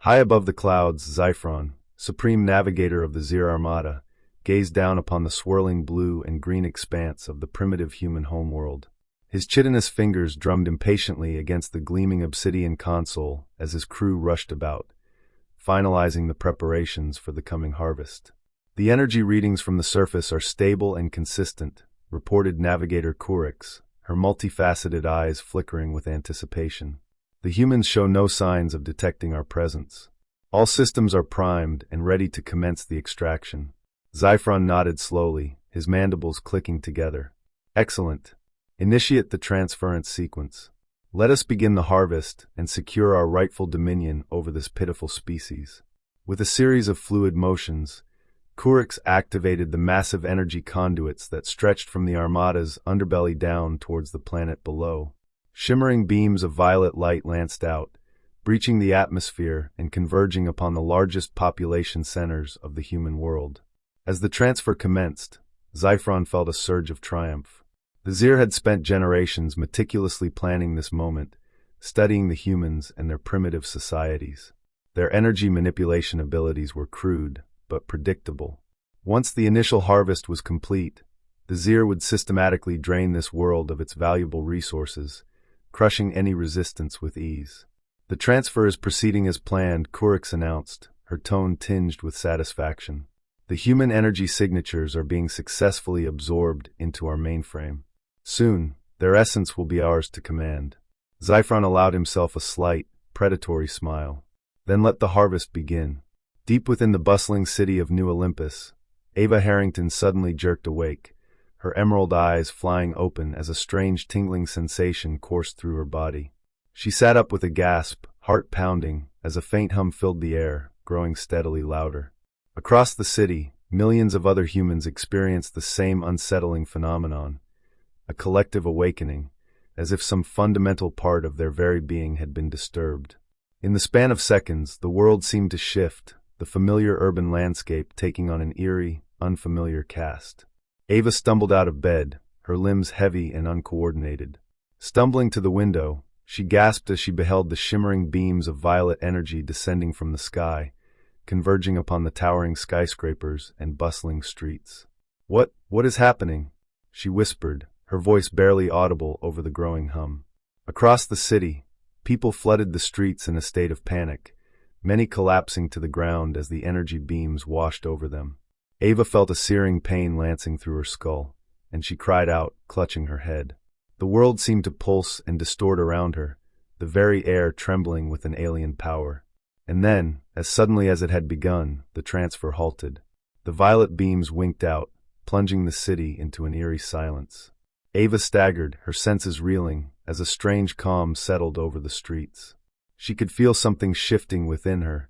High above the clouds, Zyphron, supreme navigator of the Zhir Armada, gazed down upon the swirling blue and green expanse of the primitive human homeworld. His chitinous fingers drummed impatiently against the gleaming obsidian console as his crew rushed about, finalizing the preparations for the coming harvest. The energy readings from the surface are stable and consistent, reported Navigator Kurix, her multifaceted eyes flickering with anticipation. The humans show no signs of detecting our presence. All systems are primed and ready to commence the extraction. Zyphron nodded slowly, his mandibles clicking together. Excellent. Initiate the transference sequence. Let us begin the harvest and secure our rightful dominion over this pitiful species. With a series of fluid motions, Kurix activated the massive energy conduits that stretched from the Armada's underbelly down towards the planet below. Shimmering beams of violet light lanced out, breaching the atmosphere and converging upon the largest population centers of the human world. As the transfer commenced, Zyphron felt a surge of triumph. The Zhir had spent generations meticulously planning this moment, studying the humans and their primitive societies. Their energy manipulation abilities were crude, but predictable. Once the initial harvest was complete, the Zhir would systematically drain this world of its valuable resources, crushing any resistance with ease. The transfer is proceeding as planned, Kurix announced, her tone tinged with satisfaction. The human energy signatures are being successfully absorbed into our mainframe. Soon, their essence will be ours to command. Zyphron allowed himself a slight, predatory smile. Then let the harvest begin. Deep within the bustling city of New Olympus, Ava Harrington suddenly jerked awake, her emerald eyes flying open as a strange tingling sensation coursed through her body. She sat up with a gasp, heart pounding, as a faint hum filled the air, growing steadily louder. Across the city, millions of other humans experienced the same unsettling phenomenon, a collective awakening, as if some fundamental part of their very being had been disturbed. In the span of seconds, the world seemed to shift, the familiar urban landscape taking on an eerie, unfamiliar cast. Ava stumbled out of bed, her limbs heavy and uncoordinated. Stumbling to the window, she gasped as she beheld the shimmering beams of violet energy descending from the sky, converging upon the towering skyscrapers and bustling streets. What is happening?" she whispered, her voice barely audible over the growing hum. Across the city, people flooded the streets in a state of panic, many collapsing to the ground as the energy beams washed over them. Ava felt a searing pain lancing through her skull, and she cried out, clutching her head. The world seemed to pulse and distort around her, the very air trembling with an alien power. And then, as suddenly as it had begun, the transfer halted. The violet beams winked out, plunging the city into an eerie silence. Ava staggered, her senses reeling, as a strange calm settled over the streets. She could feel something shifting within her,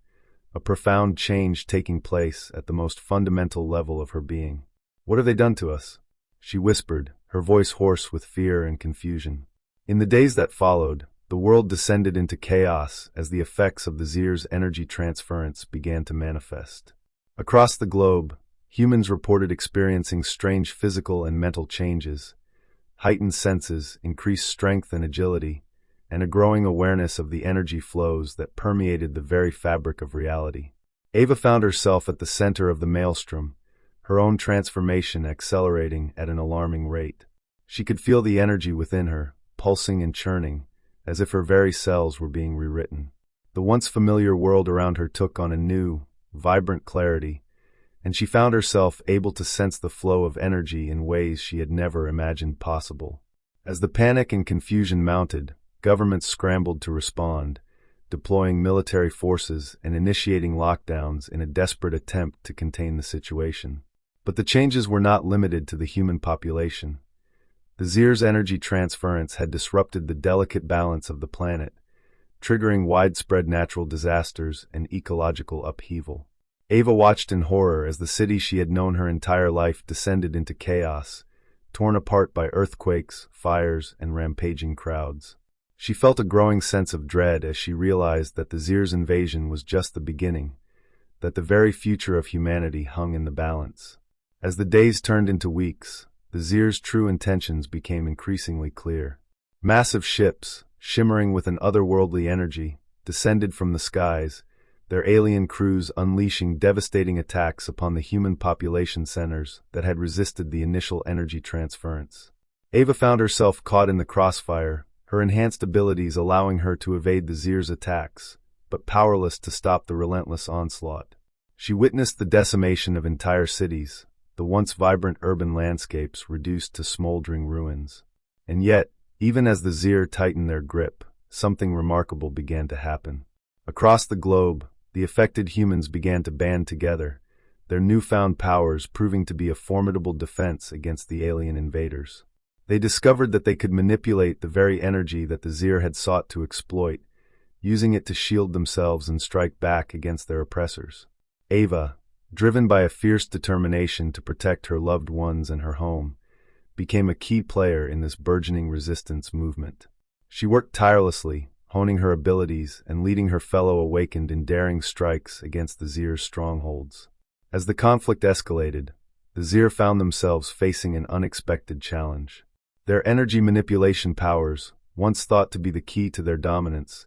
a profound change taking place at the most fundamental level of her being. "What have they done to us?" she whispered, her voice hoarse with fear and confusion. In the days that followed, the world descended into chaos as the effects of the Zhir's energy transference began to manifest. Across the globe, humans reported experiencing strange physical and mental changes, heightened senses, increased strength and agility, and a growing awareness of the energy flows that permeated the very fabric of reality. Ava found herself at the center of the maelstrom, her own transformation accelerating at an alarming rate. She could feel the energy within her, pulsing and churning, as if her very cells were being rewritten. The once familiar world around her took on a new, vibrant clarity, and she found herself able to sense the flow of energy in ways she had never imagined possible. As the panic and confusion mounted, governments scrambled to respond, deploying military forces and initiating lockdowns in a desperate attempt to contain the situation. But the changes were not limited to the human population. The Zhir's energy transference had disrupted the delicate balance of the planet, triggering widespread natural disasters and ecological upheaval. Ava watched in horror as the city she had known her entire life descended into chaos, torn apart by earthquakes, fires, and rampaging crowds. She felt a growing sense of dread as she realized that the Zhir's invasion was just the beginning, that the very future of humanity hung in the balance. As the days turned into weeks, the Zhir's true intentions became increasingly clear. Massive ships, shimmering with an otherworldly energy, descended from the skies, their alien crews unleashing devastating attacks upon the human population centers that had resisted the initial energy transference. Ava found herself caught in the crossfire, her enhanced abilities allowing her to evade the Zhir's attacks, but powerless to stop the relentless onslaught. She witnessed the decimation of entire cities, the once vibrant urban landscapes reduced to smoldering ruins. And yet, even as the Zhir tightened their grip, something remarkable began to happen. Across the globe, the affected humans began to band together, their newfound powers proving to be a formidable defense against the alien invaders. They discovered that they could manipulate the very energy that the Zhir had sought to exploit, using it to shield themselves and strike back against their oppressors. Ava, driven by a fierce determination to protect her loved ones and her home, became a key player in this burgeoning resistance movement. She worked tirelessly, honing her abilities and leading her fellow Awakened in daring strikes against the Zhir's strongholds. As the conflict escalated, the Zhir found themselves facing an unexpected challenge. Their energy manipulation powers, once thought to be the key to their dominance,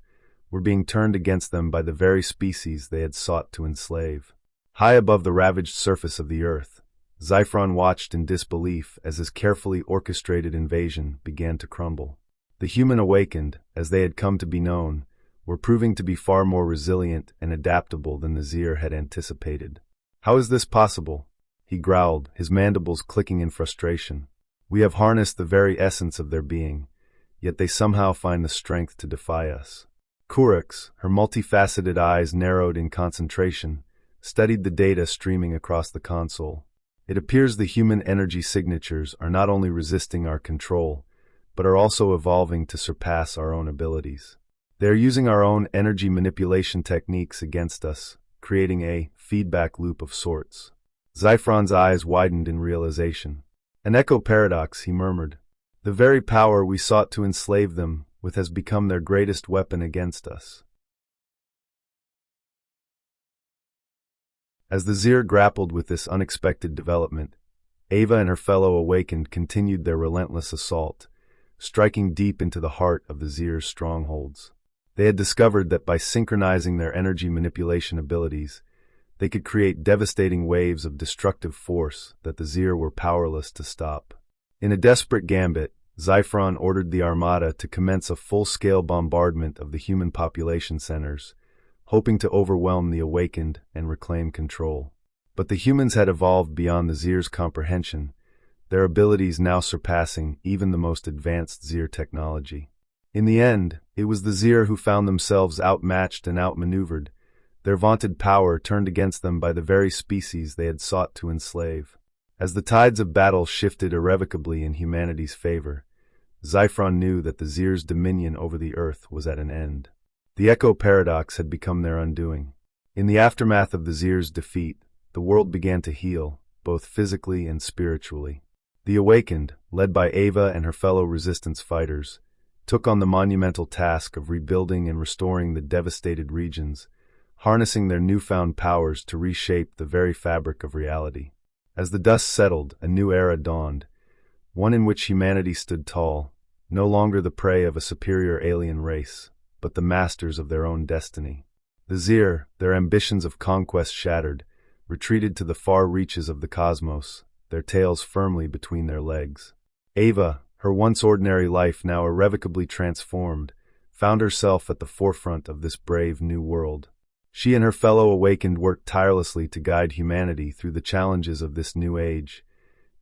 were being turned against them by the very species they had sought to enslave. High above the ravaged surface of the earth, Zyphron watched in disbelief as his carefully orchestrated invasion began to crumble. The human Awakened, as they had come to be known, were proving to be far more resilient and adaptable than the Zhir had anticipated. "How is this possible?" he growled, his mandibles clicking in frustration. "We have harnessed the very essence of their being, yet they somehow find the strength to defy us." Kurix, her multifaceted eyes narrowed in concentration, studied the data streaming across the console. "It appears the human energy signatures are not only resisting our control, but are also evolving to surpass our own abilities. They are using our own energy manipulation techniques against us, creating a feedback loop of sorts." Zyphron's eyes widened in realization. "An echo paradox," he murmured. "The very power we sought to enslave them with has become their greatest weapon against us." As the Zhir grappled with this unexpected development, Ava and her fellow Awakened continued their relentless assault, striking deep into the heart of the Zhir's strongholds. They had discovered that by synchronizing their energy manipulation abilities, they could create devastating waves of destructive force that the Zhir were powerless to stop. In a desperate gambit, Zyphron ordered the Armada to commence a full-scale bombardment of the human population centers, hoping to overwhelm the Awakened and reclaim control. But the humans had evolved beyond the Zhir's comprehension, their abilities now surpassing even the most advanced Zhir technology. In the end, it was the Zhir who found themselves outmatched and outmaneuvered, their vaunted power turned against them by the very species they had sought to enslave. As the tides of battle shifted irrevocably in humanity's favor, Zyphron knew that the Zhir's dominion over the earth was at an end. The echo paradox had become their undoing. In the aftermath of the Zhir's defeat, the world began to heal, both physically and spiritually. The Awakened, led by Ava and her fellow resistance fighters, took on the monumental task of rebuilding and restoring the devastated regions, harnessing their newfound powers to reshape the very fabric of reality. As the dust settled, a new era dawned, one in which humanity stood tall, no longer the prey of a superior alien race, but the masters of their own destiny. The Zhir, their ambitions of conquest shattered, retreated to the far reaches of the cosmos, their tails firmly between their legs. Ava, her once ordinary life now irrevocably transformed, found herself at the forefront of this brave new world. She and her fellow Awakened worked tirelessly to guide humanity through the challenges of this new age,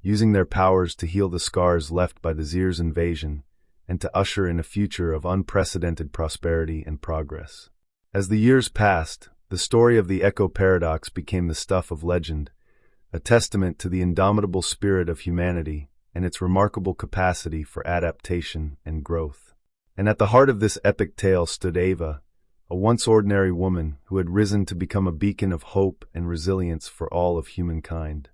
using their powers to heal the scars left by the Zhir's invasion and to usher in a future of unprecedented prosperity and progress. As the years passed, the story of the Echo Paradox became the stuff of legend, a testament to the indomitable spirit of humanity and its remarkable capacity for adaptation and growth. And at the heart of this epic tale stood Ava, a once ordinary woman who had risen to become a beacon of hope and resilience for all of humankind.